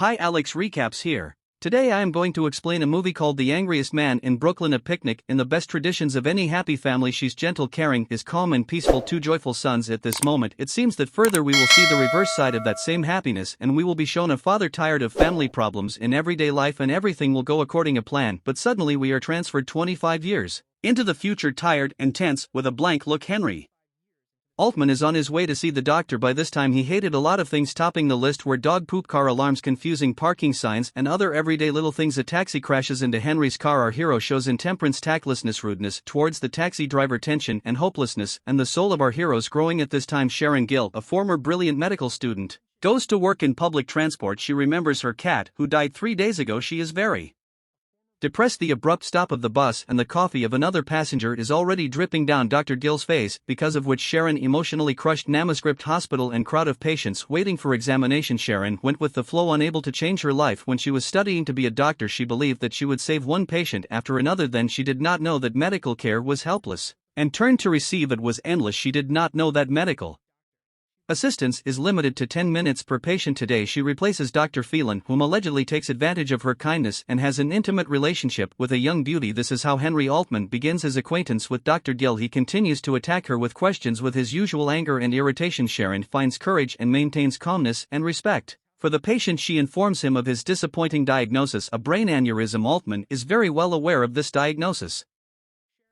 Hi, Alex Recaps here. Today I am going to explain a movie called The Angriest Man in Brooklyn. A picnic in the best traditions of any happy family. She's gentle, caring, is calm and peaceful. Two joyful sons. At this moment it seems that further we will see the reverse side of that same happiness, and we will be shown a father tired of family problems in everyday life, and everything will go according to plan. But suddenly we are transferred 25 years into the future, tired and tense, with a blank look. Henry Altmann is on his way to see the doctor. By this time he hated a lot of things, topping the list were dog poop, car alarms, confusing parking signs, and other everyday little things. A taxi crashes into Henry's car. Our hero shows intemperance, tactlessness, rudeness towards the taxi driver, tension and hopelessness, and the soul of our heroes growing. At this time Sharon Gill, a former brilliant medical student, goes to work in public transport. She remembers her cat, who died 3 days ago. She is very depressed. The abrupt stop of the bus and the coffee of another passenger is already dripping down Dr. Gill's face, because of which Sharon emotionally crushed. Manuscript, hospital and crowd of patients waiting for examination. Sharon went with the flow, unable to change her life. When she was studying to be a doctor, she believed that she would save one patient after another. Then she did not know that medical care was helpless, and turned to receive it was endless. She did not know that medical assistance is limited to 10 minutes per patient. Today she replaces Dr. Phelan, whom allegedly takes advantage of her kindness and has an intimate relationship with a young beauty. This is how Henry Altmann begins his acquaintance with Dr. Gill. He continues to attack her with questions with his usual anger and irritation. Sharon finds courage and maintains calmness and respect for the patient. She informs him of his disappointing diagnosis, a brain aneurysm. Altmann is very well aware of this diagnosis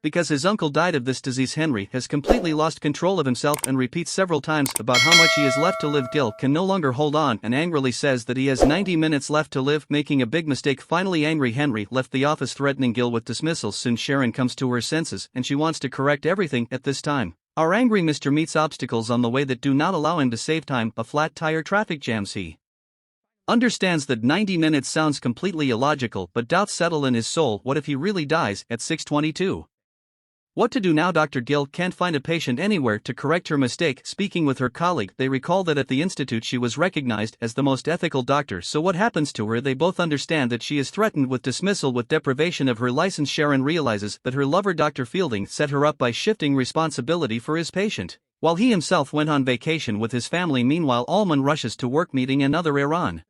because his uncle died of this disease. Henry has completely lost control of himself and repeats several times about how much he has left to live. Gill can no longer hold on and angrily says that he has 90 minutes left to live, making a big mistake. Finally angry, Henry left the office, threatening Gill with dismissal. Soon Sharon comes to her senses and she wants to correct everything. At this time our angry Mr. meets obstacles on the way that do not allow him to save time. A flat tire, traffic jams. He understands that 90 minutes sounds completely illogical, but doubts settle in his soul. What if he really dies at 6:22? What to do now? Dr. Gill can't find a patient anywhere to correct her mistake. Speaking with her colleague, they recall that at the institute she was recognized as the most ethical doctor. So what happens to her? They both understand that she is threatened with dismissal, with deprivation of her license. Sharon realizes that her lover Dr. Fielding set her up by shifting responsibility for his patient, while he himself went on vacation with his family. Meanwhile Altmann rushes to work, meeting another Iran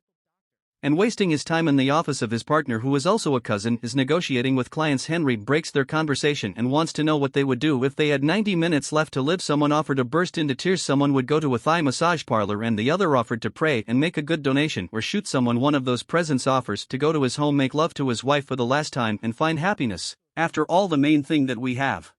and wasting his time in the office of his partner, who is also a cousin, is negotiating with clients. Henry breaks their conversation and wants to know what they would do if they had 90 minutes left to live. Someone offered to burst into tears, someone would go to a Thai massage parlor, and the other offered to pray and make a good donation or shoot someone. One of those presents offers to go to his home, make love to his wife for the last time, and find happiness. After all, the main thing that we have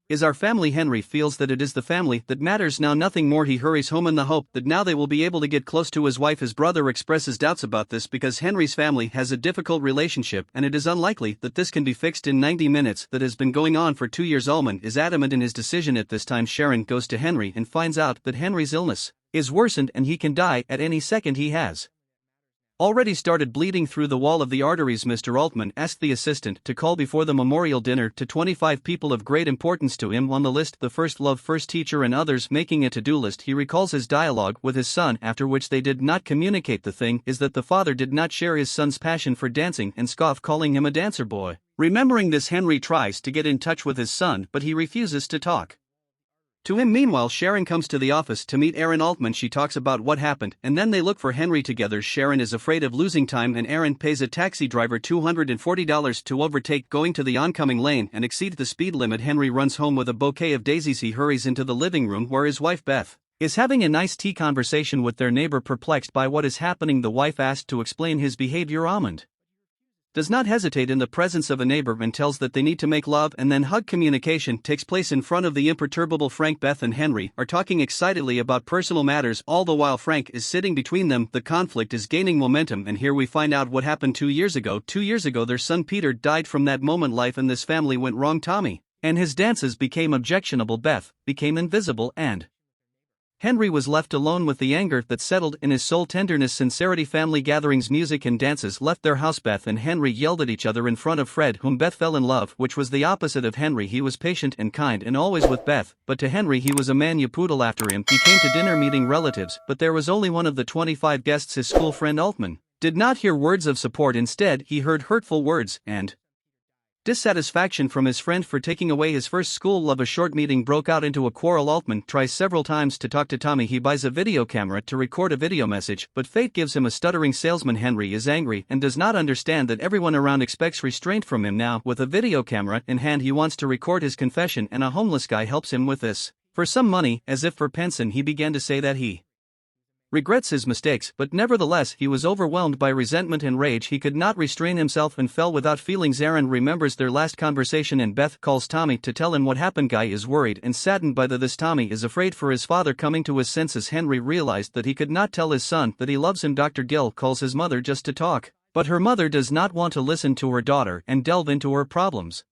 is our family. Henry feels that it is the family that matters now, nothing more. He hurries home in the hope that now they will be able to get close to his wife. His brother expresses doubts about this because Henry's family has a difficult relationship and it is unlikely that this can be fixed in 90 minutes. That has been going on for 2 years. Altmann is adamant in his decision. At this time Sharon goes to Henry and finds out that Henry's illness is worsened and he can die at any second. He has already started bleeding through the wall of the arteries. Mr. Altmann asked the assistant to call before the memorial dinner to 25 people of great importance to him. On the list, the first love, first teacher, and others, making a to-do list. He recalls his dialogue with his son, after which they did not communicate. The thing is that the father did not share his son's passion for dancing and scoff, calling him a dancer boy. Remembering this, Henry tries to get in touch with his son, but he refuses to talk to him. Meanwhile, Sharon comes to the office to meet Aaron Altmann. She talks about what happened, and then they look for Henry together. Sharon is afraid of losing time, and Aaron pays a taxi driver $240 to overtake, going to the oncoming lane and exceed the speed limit. Henry runs home with a bouquet of daisies. He hurries into the living room where his wife Beth is having a nice tea conversation with their neighbor. Perplexed by what is happening, the wife asked to explain his behavior. Almond does not hesitate in the presence of a neighbor and tells that they need to make love and then hug. Communication takes place in front of the imperturbable Frank. Beth and Henry are talking excitedly about personal matters, all the while Frank is sitting between them. The conflict is gaining momentum, and here we find out what happened 2 years ago. 2 years ago their son Peter died. From that moment life in this family went wrong. Tommy and his dances became objectionable. Beth became invisible, and Henry was left alone with the anger that settled in his soul. Tenderness, sincerity, family gatherings, music and dances left their house. Beth and Henry yelled at each other in front of Fred, whom Beth fell in love, which was the opposite of Henry. He was patient and kind and always with Beth, but to Henry he was a man you poodle after him. He came to dinner meeting relatives, but there was only one of the 25 guests, his school friend Altmann did not hear words of support. Instead he heard hurtful words and Dissatisfaction from his friend for taking away his first school love. A short meeting broke out into a quarrel. Altmann tries several times to talk to Tommy. He buys a video camera to record a video message, but fate gives him a stuttering salesman. Henry is angry and does not understand that everyone around expects restraint from him now. With a video camera in hand, he wants to record his confession, and a homeless guy helps him with this. For some money, as if for pence, and he began to say that he regrets his mistakes, but nevertheless he was overwhelmed by resentment and rage. He could not restrain himself and fell without feelings. Aaron remembers their last conversation and Beth calls Tommy to tell him what happened. Guy is worried and saddened by this. Tommy is afraid for his father. Coming to his senses, Henry realized that he could not tell his son that he loves him. Dr. Gill calls his mother just to talk, but her mother does not want to listen to her daughter and delve into her problems.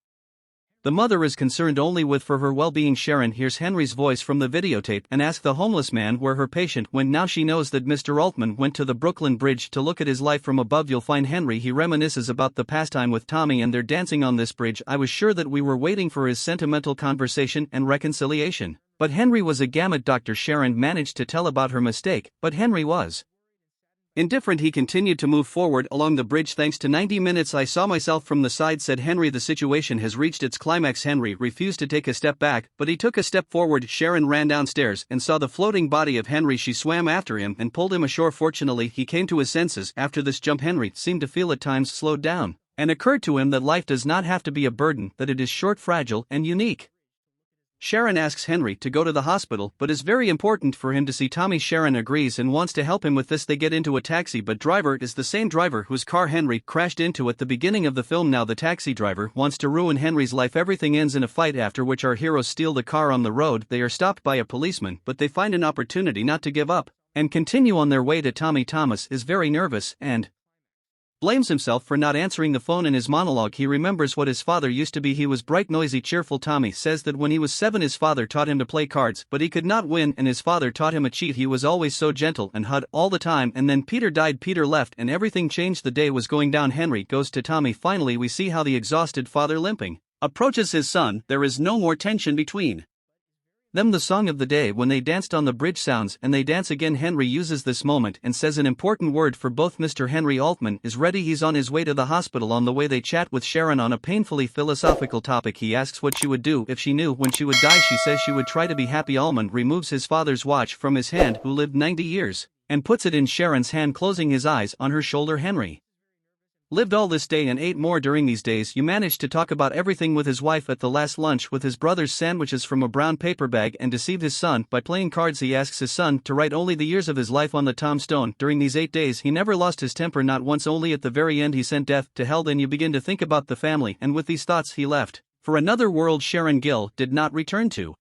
The mother is concerned only with for her well-being. Sharon hears Henry's voice from the videotape and asks the homeless man where her patient went. Now she knows that Mr. Altmann went to the Brooklyn Bridge to look at his life from above. You'll find Henry. He reminisces about the past time with Tommy and their dancing on this bridge. I was sure that we were waiting for his sentimental conversation and reconciliation. But Henry was a gamut. Dr. Sharon managed to tell about her mistake, but Henry was indifferent. He continued to move forward along the bridge. Thanks to 90 minutes I saw myself from the side, said Henry. The situation has reached its climax. Henry refused to take a step back, but he took a step forward. Sharon ran downstairs and saw the floating body of Henry. She swam after him and pulled him ashore. Fortunately, he came to his senses. After this jump, Henry seemed to feel at times slowed down, and occurred to him that life does not have to be a burden, that it is short, fragile, and unique. Sharon asks Henry to go to the hospital, but is very important for him to see Tommy. Sharon agrees and wants to help him with this. They get into a taxi, but driver is the same driver whose car Henry crashed into at the beginning of the film. Now the taxi driver wants to ruin Henry's life. Everything ends in a fight, after which our heroes steal the car. On the road, they are stopped by a policeman, but they find an opportunity not to give up and continue on their way to Tommy. Thomas is very nervous and blames himself for not answering the phone. In his monologue, he remembers what his father used to be. He was bright, noisy, cheerful. Tommy says that when he was 7 his father taught him to play cards, but he could not win, and his father taught him a cheat. He was always so gentle and hugged all the time, and then Peter died. Peter left and everything changed. The day was going down. Henry goes to Tommy. Finally we see how the exhausted father, limping, approaches his son. There is no more tension between them. The song of the day when they danced on the bridge sounds, and they dance again. Henry uses this moment and says an important word for both. Mr. Henry Altmann is ready. He's on his way to the hospital. On the way they chat with Sharon on a painfully philosophical topic. He asks what she would do if she knew when she would die. She says she would try to be happy. Altmann removes his father's watch from his hand, who lived 90 years, and puts it in Sharon's hand, closing his eyes on her shoulder. Henry lived all this day and 8 more during these days. You managed to talk about everything with his wife at the last lunch, with his brother's sandwiches from a brown paper bag, and deceived his son by playing cards. He asks his son to write only the years of his life on the tombstone. During these 8 days he never lost his temper, not once. Only at the very end he sent death to hell. Then you begin to think about the family, and with these thoughts he left for another world. Sharon Gill did not return to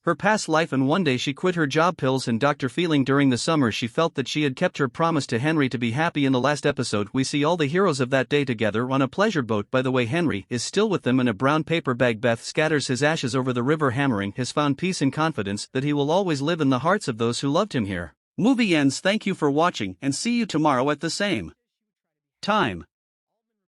her past life, and one day she quit her job. Pills and Dr. Feeling. During the summer she felt that she had kept her promise to Henry to be happy. In the last episode we see all the heroes of that day together on a pleasure boat. By the way, Henry is still with them in a brown paper bag. Beth scatters his ashes over the river. Hammering has found peace and confidence that he will always live in the hearts of those who loved him here. Movie ends. Thank you for watching and see you tomorrow at the same time.